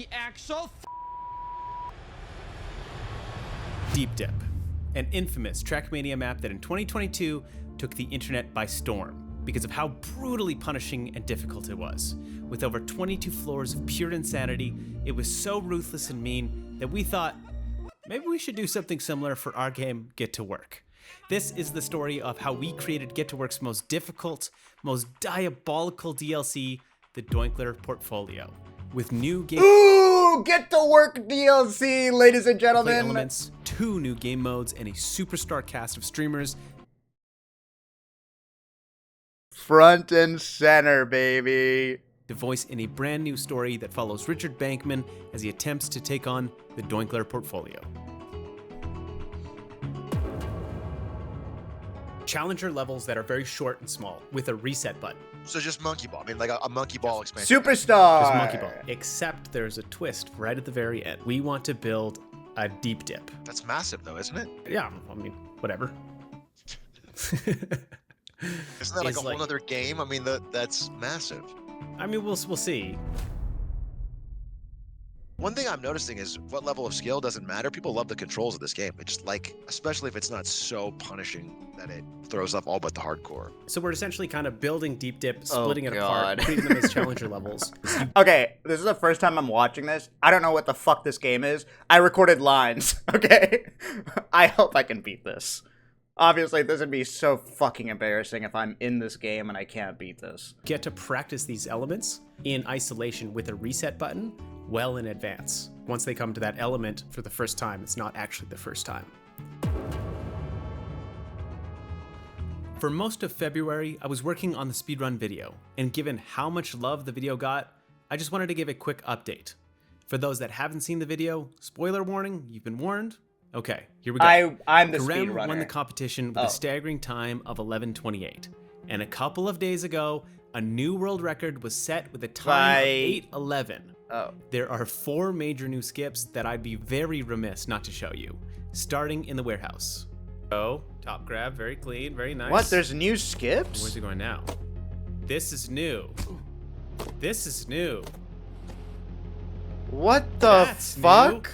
The actual Deep Dip, an infamous Trackmania map that in 2022 took the internet by storm because of how brutally punishing and difficult it was. With over 22 floors of pure insanity, it was so ruthless and mean that we thought, maybe we should do something similar for our game, Get to Work. This is the story of how we created Get to Work's most difficult, most diabolical DLC, the Dinkler portfolio. With new game Get to Work DLC, ladies and gentlemen. elements, 2 new game modes, and a superstar cast of streamers. Front and center, baby. To voice in a brand new story that follows Richard Bankman as he attempts to take on the Dinkler portfolio. Challenger levels that are very short and small with a reset button. So just monkey ball. I mean, like a monkey ball expansion. Superstar. Just monkey ball. Except there's a twist right at the very end. We want to build a deep dip. That's massive, though, isn't it? Yeah, I mean, whatever. Isn't that like a whole other game? I mean, that's massive. I mean, we'll see. One thing I'm noticing is what level of skill doesn't matter. People love the controls of this game. They just like, especially if it's not so punishing that it throws off all but the hardcore. So we're essentially kind of building Deep Dip, splitting it God. apart, treating them as challenger levels. Okay, this is the first time I'm watching this. I don't know what the fuck this game is. I recorded lines, okay? I hope I can beat this. Obviously, this would be so fucking embarrassing if I'm in this game and I can't beat this. Get to practice these elements in isolation with a reset button well in advance. Once they come to that element for the first time, it's not actually the first time. For most of February, I was working on the speedrun video, and given how much love the video got, I just wanted to give a quick update. For those that haven't seen the video, spoiler warning, you've been warned. Okay, here we go. I'm the Karem speedrunner. won the competition with a staggering time of 11:28. And a couple of days ago, a new world record was set with a time of 8:11. Oh. There are 4 major new skips that I'd be very remiss not to show you, starting in the warehouse. Oh, top grab, very clean, very nice. What? There's new skips? Where's it going now? This is new. This is new. What the That's fuck?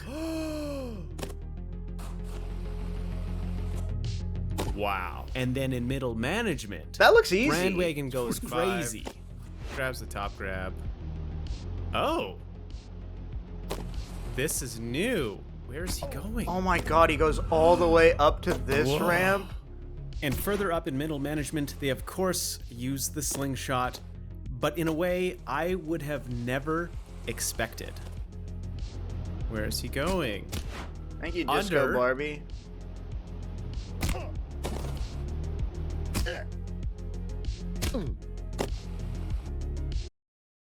Wow. And then in middle management, That looks easy. Brandwagon goes crazy. Grabs the top grab. Oh. This is new. Where is he going? Oh my god, he goes all the way up to this Whoa. ramp? And further up in middle management, they of course use the slingshot, but in a way I would have never expected. Where is he going? Thank you, Disco Under. Barbie.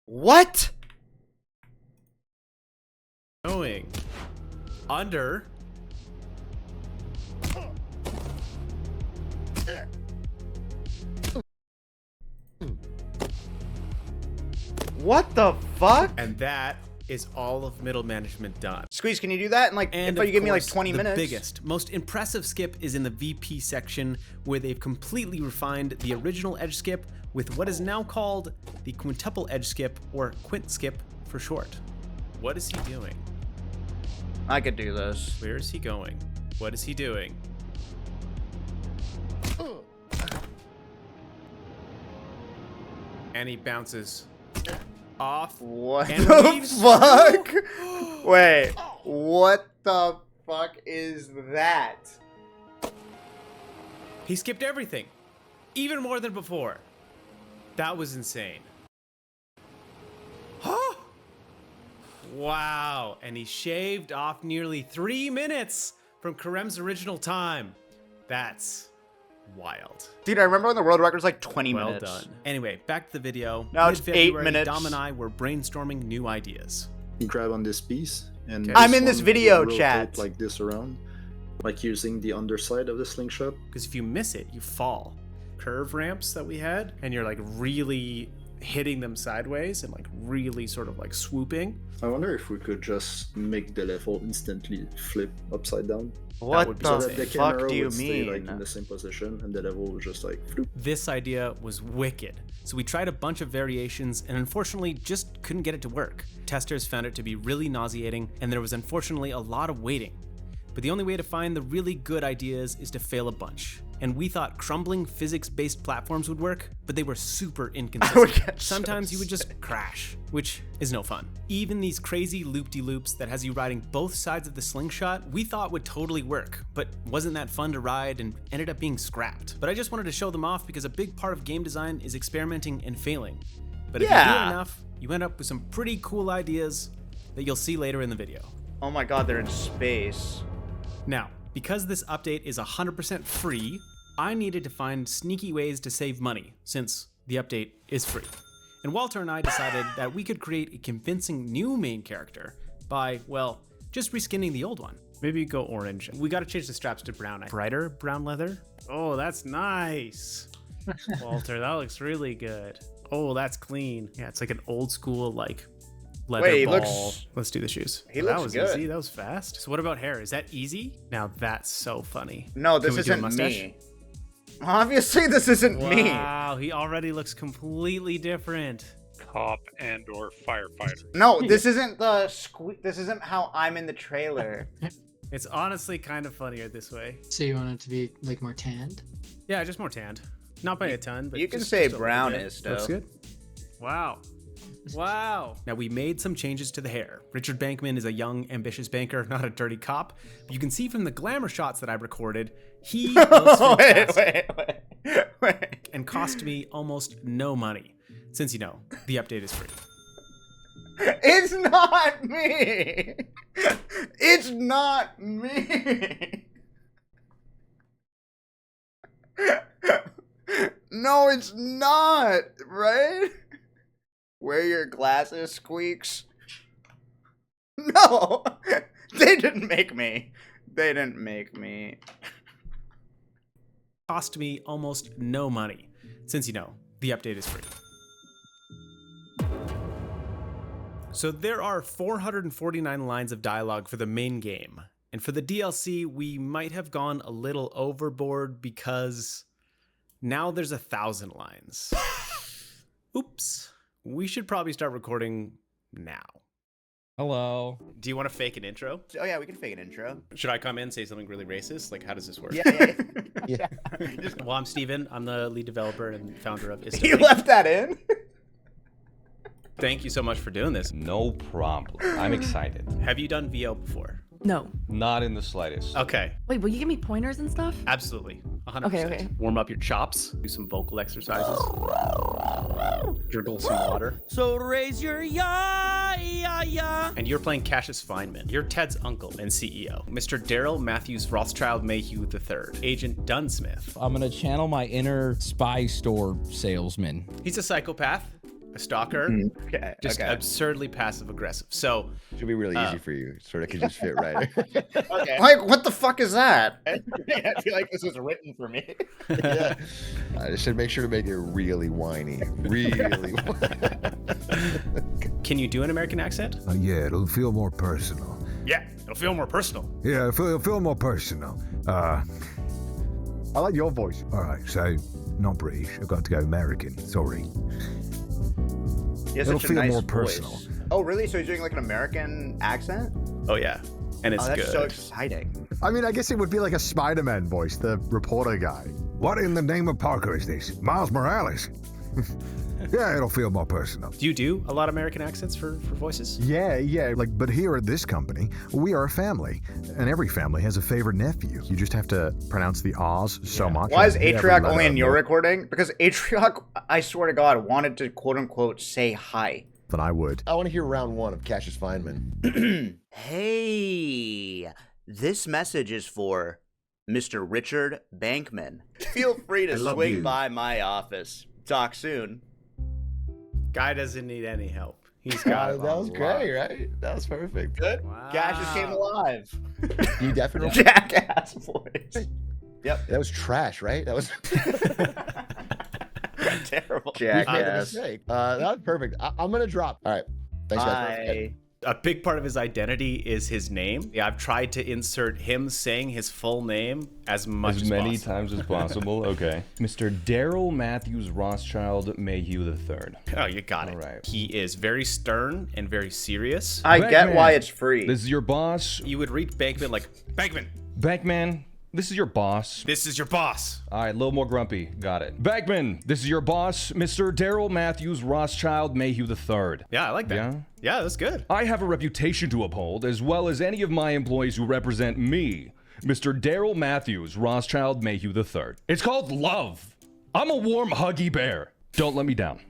What? Going. Under. What the fuck? And that is all of middle management done. Squeeze, can you do that in like, And if you of give me like course, 20 minutes? The biggest, most impressive skip is in the VP section, where they've completely refined the original edge skip with what is now called the quintuple edge skip, or quint skip for short. What is he doing? I could do this. Where is he going? What is he doing? And he bounces off. What And the leaves fuck? Wait, what the fuck is that? He skipped everything, even more than before. That was insane. Huh? Wow, and he shaved off nearly 3 minutes from Karem's original time. That's wild. Dude, I remember when the world record was like 20 Well minutes. done. Anyway, back to the video. Now it's 8 Mid-February, minutes. Dom and I were brainstorming new ideas. You grab on this piece and Okay. I'm in this one video, will chat. rotate like this around, like using the underside of the slingshot. Because if you miss it, you fall. Curve ramps that we had, and you're like really hitting them sideways and like really sort of like swooping. I wonder if we could just make the level instantly flip upside down. What would be the So that the fuck camera do you would stay mean? like in the same position and the level would just like floop. This idea was wicked. So we tried a bunch of variations and unfortunately just couldn't get it to work. Testers found it to be really nauseating and there was unfortunately a lot of waiting. But the only way to find the really good ideas is to fail a bunch. And we thought crumbling physics-based platforms would work, but they were super inconsistent. Sometimes you would just crash, which is no fun. Even these crazy loop-de-loops that has you riding both sides of the slingshot, we thought would totally work, but wasn't that fun to ride and ended up being scrapped. But I just wanted to show them off because a big part of game design is experimenting and failing. But if you do it enough, you end up with some pretty cool ideas that you'll see later in the video. Oh my god, they're in space. Now, because this update is 100% free, I needed to find sneaky ways to save money, since the update is free. And Walter and I decided that we could create a convincing new main character by, well, just reskinning the old one. Maybe go orange. We gotta change the straps to brown. Brighter brown leather. Oh, that's nice. Walter, that looks really good. Oh, that's clean. Yeah, it's like an old school, like, leather Wait, he ball. looks- Let's do the shoes. He That looks was good. easy. That was fast. So what about hair? Is that easy? Now that's so funny. No, Can this we do a isn't mustache? me. Obviously, this isn't me. Wow, he already looks completely different. Cop and or firefighter. No, this isn't the This isn't how I'm in the trailer. It's honestly kind of funnier this way. So you want it to be like more tanned? Yeah, just more tanned. Not by a ton, but You can just say a little brownish, bit. Looks though. good. Wow. Wow. Now we made some changes to the hair. Richard Bankman is a young, ambitious banker, not a dirty cop. But you can see from the glamour shots that I recorded, he looks fantastic wait. and cost me almost no money. Since, you know, the update is free. It's not me. It's not me. No, it's not, right? Wear your glasses, Squeex. No, they didn't make me. They didn't make me. Cost me almost no money. Since, you know, the update is free. So there are 449 lines of dialogue for the main game. And for the DLC, we might have gone a little overboard because now there's 1,000 lines. Oops. We should probably start recording now. Hello. Do you want to fake an intro? Oh yeah, we can fake an intro. Should I come in and say something really racist? Like, how does this work? Yeah. Well, I'm Steven. I'm the lead developer and founder of You Istopia. left that in? Thank you so much for doing this. No problem. I'm excited. Have you done VO before? No. Not in the slightest. Okay, Wait, will you give me pointers and stuff? absolutely. 100%. Okay. Warm up your chops, do some vocal exercises, gurgle some water. So raise your ya. And you're playing Cassius Feynman. You're Ted's uncle and CEO, Mr. Daryl Matthews Rothschild Mayhew III, Agent Dunsmith. I'm gonna channel my inner spy store salesman. He's a psychopath, a stalker, Okay. just absurdly passive aggressive. So, Should be really easy for you. Sort of could just fit right. Okay. Like, what the fuck is that? I feel like this was written for me. Yeah. I should make sure to make it really whiny. Really whiny. can you do an American accent? Yeah, it'll feel more personal. Yeah, it'll feel more personal. Yeah, it'll feel more personal. I like your voice. All right, so not British. I've got to go American. Sorry. He has It'll such a feel nice more voice. personal. Oh, really? So he's doing like an American accent? Oh yeah, and it's Oh, that's good. so exciting. I mean, I guess it would be like a Spider-Man voice, the reporter guy. What in the name of Parker is this? Miles Morales? Yeah, it'll feel more personal. Do you do a lot of American accents for voices? Yeah, but here at this company, we are a family, and every family has a favorite nephew. You just have to pronounce the R's so much. Why is and every Atrioc letter only in your more recording? Because Atrioc, I swear to God, wanted to quote unquote say hi. than I would. I want to hear round one of Cassius Feynman. Hey, this message is for Mr. Richard Bankman. Feel free to love swing you. by my office. Talk soon. Guy doesn't need any help. He's got it. That was great, right? That was perfect. Good. Wow. Cassius came alive. You definitely. Jackass voice. Yep. That was trash, right? That was. Terrible. We've made a Jackass. mistake. That was perfect. I'm gonna drop. All right. Thanks, guys. Bye. A big part of his identity is his name. Yeah, I've tried to insert him saying his full name as much as many possible. times as possible. Okay. Mr. Daryl Matthews Rothschild Mayhew III. Oh, you got it. All right. He is very stern and very serious. I get Batman. why it's free. This is your boss. You would read Bankman like, Bankman, Bankman, this is your boss. this is your boss. All right, a little more grumpy. Got it. Bankman, this is your boss, Mr. Daryl Matthews Rothschild Mayhew III. Yeah, I like that. Yeah? Yeah, that's good. I have a reputation to uphold, as well as any of my employees who represent me, Mr. Daryl Matthews Rothschild Mayhew III. It's called love. I'm a warm, huggy bear. Don't let me down.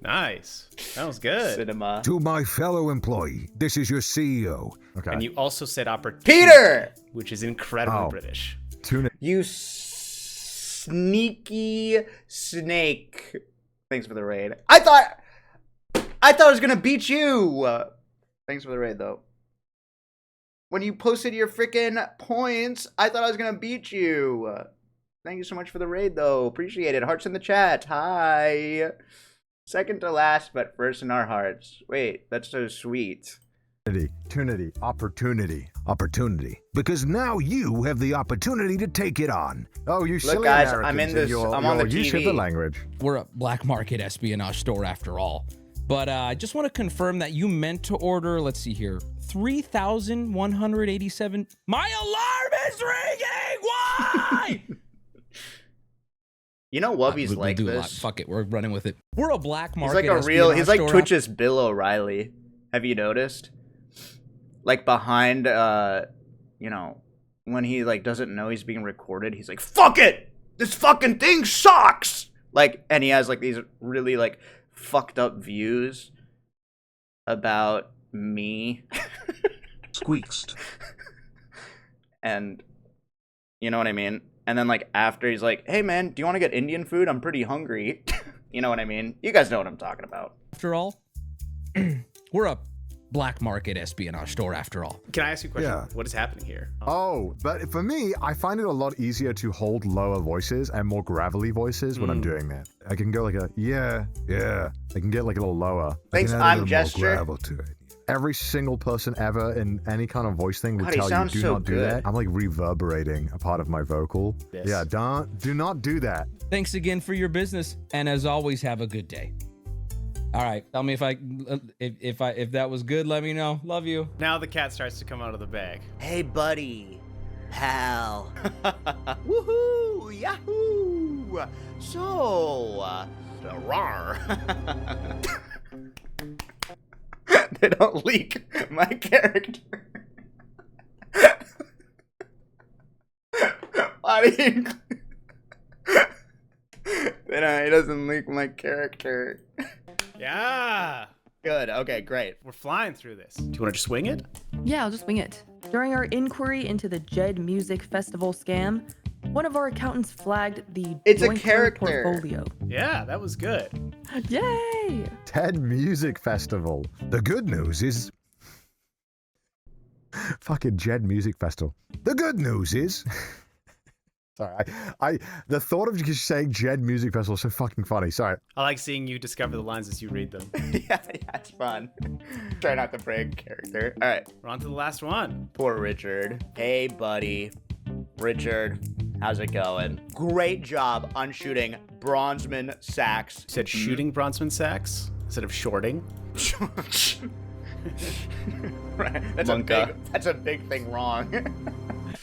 Nice. That was good. Cinema. To my fellow employee, this is your CEO. Okay. And you also said opportunity, Peter! which is incredibly Oh. British. Tune in. You sneaky snake. Thanks for the raid. I thought I was gonna beat you. Thanks for the raid, though. When you posted your freaking points, I thought I was gonna beat you. Thank you so much for the raid, though. Appreciate it. Hearts in the chat. Hi. Second to last, but first in our hearts. Wait, that's so sweet. Opportunity. Because now you have the opportunity to take it on. Oh, you silly guys, Americans I'm in and this- your- I'm on your the use of TV. the language. We're a black market espionage store after all. But I just want to confirm that you meant to order, let's see here, 3,187. My alarm is ringing! Why? You know Wubby's We'll like do a lot. this. Fuck it, we're running with it. We're a black He's market like a real. He's like espionage store. Twitch's Bill O'Reilly. Have you noticed? Like behind, you know, when he like doesn't know he's being recorded, he's like, "Fuck it, this fucking thing sucks." Like, and he has like these really like fucked up views about me. Squeex. And you know what I mean? And then like after he's like, "Hey man, do you want to get Indian food? I'm pretty hungry." You know what I mean? You guys know what I'm talking about. After all, we're a black market espionage store after all. Can I ask you a question? Yeah. What is happening here? Oh, but for me, I find it a lot easier to hold lower voices and more gravelly voices when I'm doing that. I can go like a yeah. I can get like a little lower. Thanks, I can add a I'm little Gesture. more gravel to it. Every single person ever in any kind of voice thing would God, he tell you, sounds do so not do good. that. I'm like reverberating a part of my vocal. Yes. Yeah, do not do that. Thanks again for your business, and as always, have a good day. All right, tell me if that was good. Let me know. Love you. Now the cat starts to come out of the bag. Hey, buddy. Pal. Woohoo! Yahoo! So, rawr. They don't leak my character. Why do you... He doesn't leak my character. Yeah. Good. Okay, great. We're flying through this. Do you want to just swing it? Yeah, I'll just wing it. During our inquiry into the Jed Music Festival scam, one of our accountants flagged the It's a Dinkler character. portfolio. Yeah, that was good. Yay! TED Music Festival. The good news is... Fucking Jed Music Festival. The good news is... Sorry, the thought of just saying Jed Music Festival is so fucking funny. Sorry. I like seeing you discover the lines as you read them. Yeah, it's fun. Try not to break character. All right. We're on to the last one. Poor Richard. Hey, buddy. Richard, how's it going? Great job on shooting Bronzeman Sacks. You said shooting Bronzeman sacks instead of shorting. Right. That's a big thing wrong.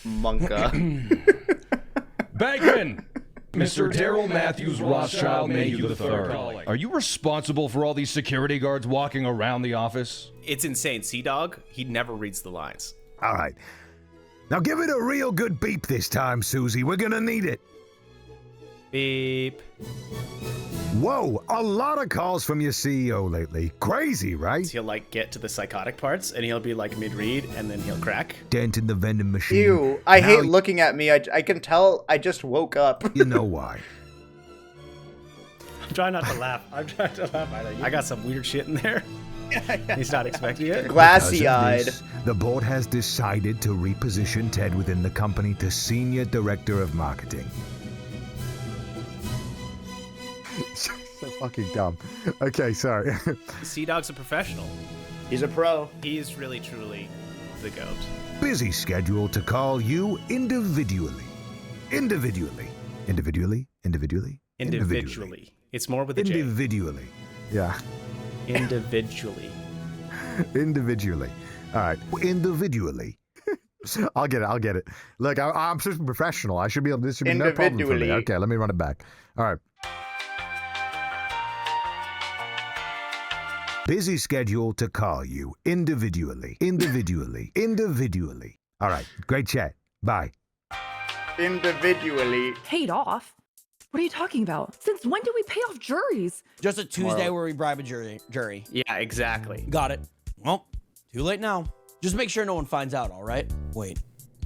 Monka. Bagman! Mr. Daryl Matthews Rothschild Mayhew III. Are you responsible for all these security guards walking around the office? It's insane. Sea-Dog, he never reads the lines. All right. Now give it a real good beep this time, Susie. We're gonna need it. Beep. Whoa, a lot of calls from your CEO lately. Crazy, right? He'll like get to the psychotic parts and he'll be like mid-read and then he'll crack. Dent in the vending machine. Ew, I Now hate looking at me. I can tell I just woke up. You know why. I'm trying not to laugh. I'm trying to laugh. I got some weird shit in there. He's not expecting it. Glassy-eyed. Because of this, the board has decided to reposition Ted within the company to Senior Director of Marketing. So fucking dumb. Okay, sorry. Sea Dog's a professional. He's a pro. He's really, truly the GOAT. Busy schedule to call you individually. Individually. Individually? Individually? Individually. It's more with a J. Individually. Yeah. Individually. Individually. All right. Individually. I'll get it. Look, I'm such a professional. I should be able. This should be no problem for me. Okay, let me run it back. All right. Busy schedule to call you individually. Individually. Individually. All right. Great chat. Bye. Individually. Paid off? What are you talking about? Since when do we pay off juries? Just a Tuesday where we bribe a jury. Yeah, exactly. Got it. Well, too late now. Just make sure no one finds out, all right? Wait,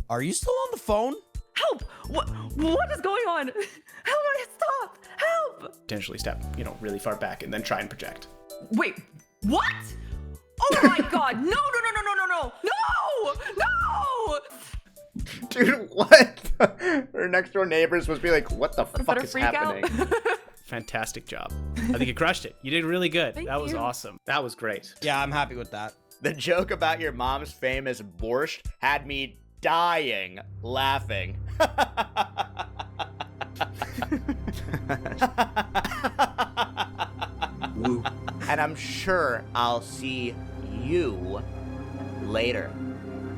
are you still on the phone? Help! What is going on? How do I stop? Help! Potentially step, really far back and then try and project. Wait, what? Oh my god, no! Dude, what? Her next door neighbors must be like, what the fuck is happening? Fantastic job. I think you crushed it. You did really good. Thank That was you. awesome. That was great. Yeah, I'm happy with that. The joke about your mom's famous borscht had me dying laughing. And I'm sure I'll see you later.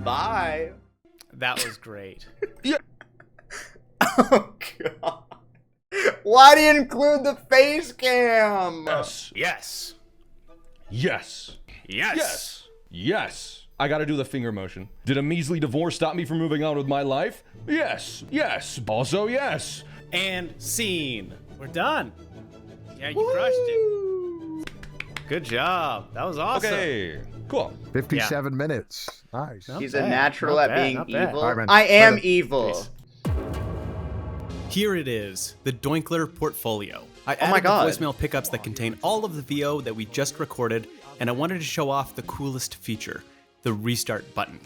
Bye. That was great. Oh, God. Why do you include the face cam? Yes. Yes. Yes. Yes. Yes. Yes. I gotta do the finger motion. Did a measly divorce stop me from moving on with my life? Yes. Yes. Also, yes. And scene. We're done. Yeah, you crushed it. Good job. That was awesome. Okay. Cool. 57 minutes. Nice. He's a natural at being evil. All right, man. I am Later. evil. Peace. Here it is, the Dinkler portfolio. I Oh my added God. the voicemail pickups that contain all of the VO that we just recorded, and I wanted to show off the coolest feature, the restart button.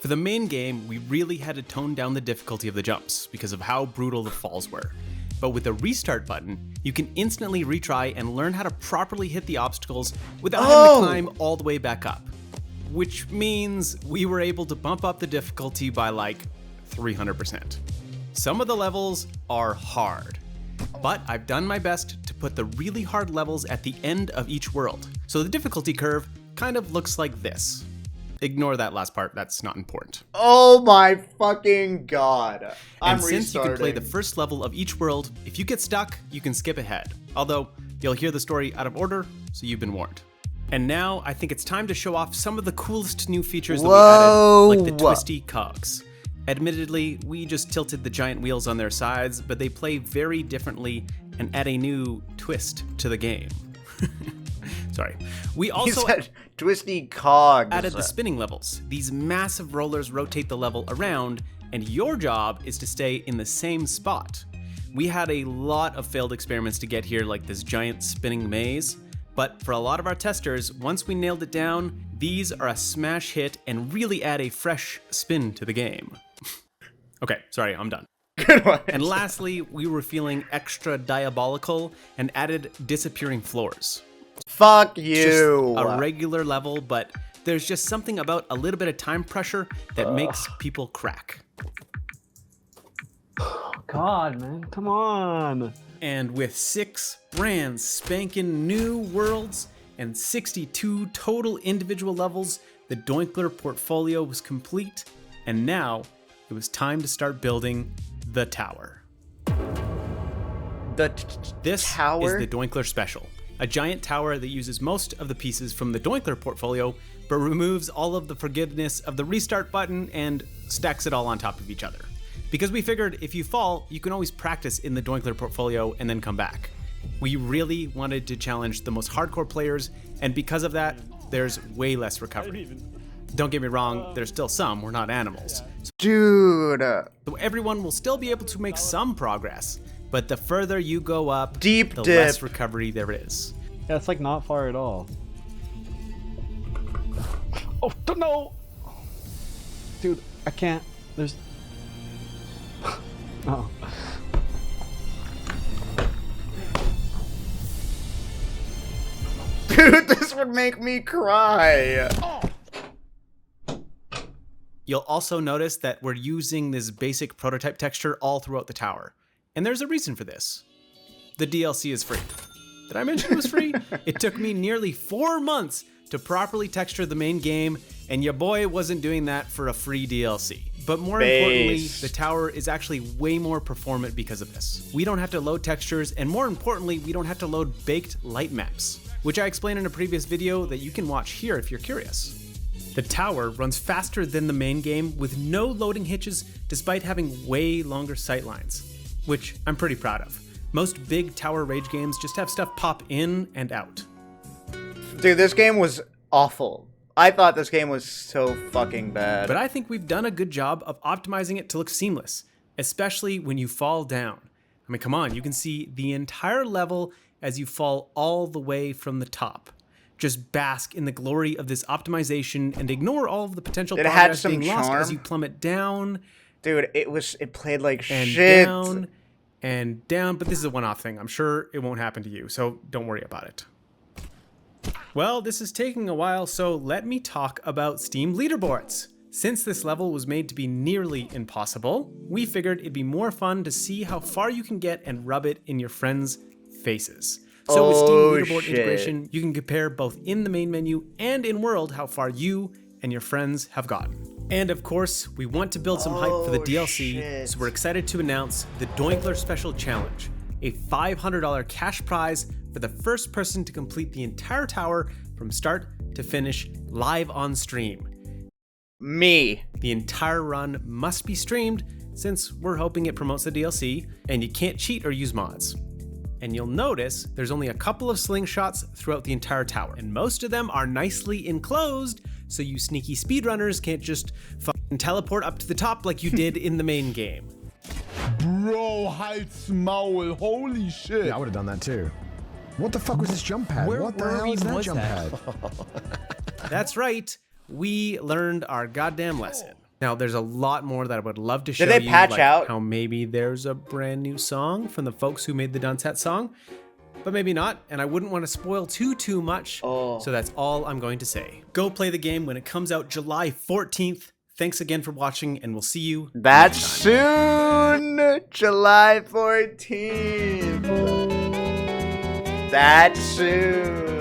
For the main game, we really had to tone down the difficulty of the jumps because of how brutal the falls were. But with the restart button, you can instantly retry and learn how to properly hit the obstacles without having to climb all the way back up. Which means we were able to bump up the difficulty by like 300%. Some of the levels are hard, but I've done my best to put the really hard levels at the end of each world. So the difficulty curve kind of looks like this. Ignore that last part, that's not important. Oh my fucking God. I'm And since you can play the restarting. first level of each world, if you get stuck, you can skip ahead. Although, you'll hear the story out of order, so you've been warned. And now, I think it's time to show off some of the coolest new features that we added, like the twisty cogs. Admittedly, we just tilted the giant wheels on their sides, but they play very differently and add a new twist to the game. Sorry. We He also said twisty cogs. added the spinning levels. These massive rollers rotate the level around, and your job is to stay in the same spot. We had a lot of failed experiments to get here, like this giant spinning maze, but for a lot of our testers, once we nailed it down, these are a smash hit and really add a fresh spin to the game. Okay, sorry, I'm done. Good one. And lastly, we were feeling extra diabolical and added disappearing floors. Fuck Just you. a regular level, but there's just something about a little bit of time pressure that makes people crack. God, man, come on. And with 6 brand spanking new worlds and 62 total individual levels, the Dinkler portfolio was complete, and now it was time to start building the tower. This tower? is the Dinkler Special, a giant tower that uses most of the pieces from the Dinkler portfolio, but removes all of the forgiveness of the restart button and stacks it all on top of each other. Because we figured if you fall, you can always practice in the Dinkler portfolio and then come back. We really wanted to challenge the most hardcore players, and because of that, there's way less recovery. Don't get me wrong, there's still some, we're not animals. Dude. So everyone will still be able to make some progress, but the further you go up, Deep the dip. less recovery there is. Yeah, it's like not far at all. Oh, no! Dude, I can't. There's... Oh. Dude, this would make me cry. You'll also notice that we're using this basic prototype texture all throughout the tower. And there's a reason for this. The DLC is free. Did I mention it was free? It took me nearly 4 months to properly texture the main game, and your boy wasn't doing that for a free DLC. But more importantly, the tower is actually way more performant because of this. We don't have to load textures, and more importantly, we don't have to load baked light maps, which I explained in a previous video that you can watch here if you're curious. The tower runs faster than the main game with no loading hitches despite having way longer sightlines, which I'm pretty proud of. Most big tower rage games just have stuff pop in and out. Dude, this game was awful. I thought this game was so fucking bad. But I think we've done a good job of optimizing it to look seamless, especially when you fall down. I mean, come on, you can see the entire level as you fall all the way from the top. Just bask in the glory of this optimization and ignore all of the potential progress being lost as you plummet down. Dude, it played like and shit. Down and down, but this is a one-off thing. I'm sure it won't happen to you, so don't worry about it. Well, this is taking a while, so let me talk about Steam leaderboards. Since this level was made to be nearly impossible, we figured it'd be more fun to see how far you can get and rub it in your friends' faces. So with Steam leaderboard integration, you can compare both in the main menu and in world how far you and your friends have gotten. And of course, we want to build some hype for the DLC, so we're excited to announce the Dinkler Special Challenge, a $500 cash prize for the first person to complete the entire tower from start to finish live on stream. Me. The entire run must be streamed since we're hoping it promotes the DLC, and you can't cheat or use mods. And you'll notice there's only a couple of slingshots throughout the entire tower, and most of them are nicely enclosed, so you sneaky speedrunners can't just fucking teleport up to the top like you did in the main game. Bro, halt's Maul, holy shit. Yeah, I would have done that too. What the fuck was this jump pad? What the hell is that jump pad? That's right, we learned our goddamn lesson. Now, there's a lot more that I would love to show you. Did they patch like out? How maybe there's a brand new song from the folks who made the Dunset song, but maybe not, and I wouldn't want to spoil too much, so that's all I'm going to say. Go play the game when it comes out July 14th. Thanks again for watching, and we'll see you That's soon! July 14th. That's soon.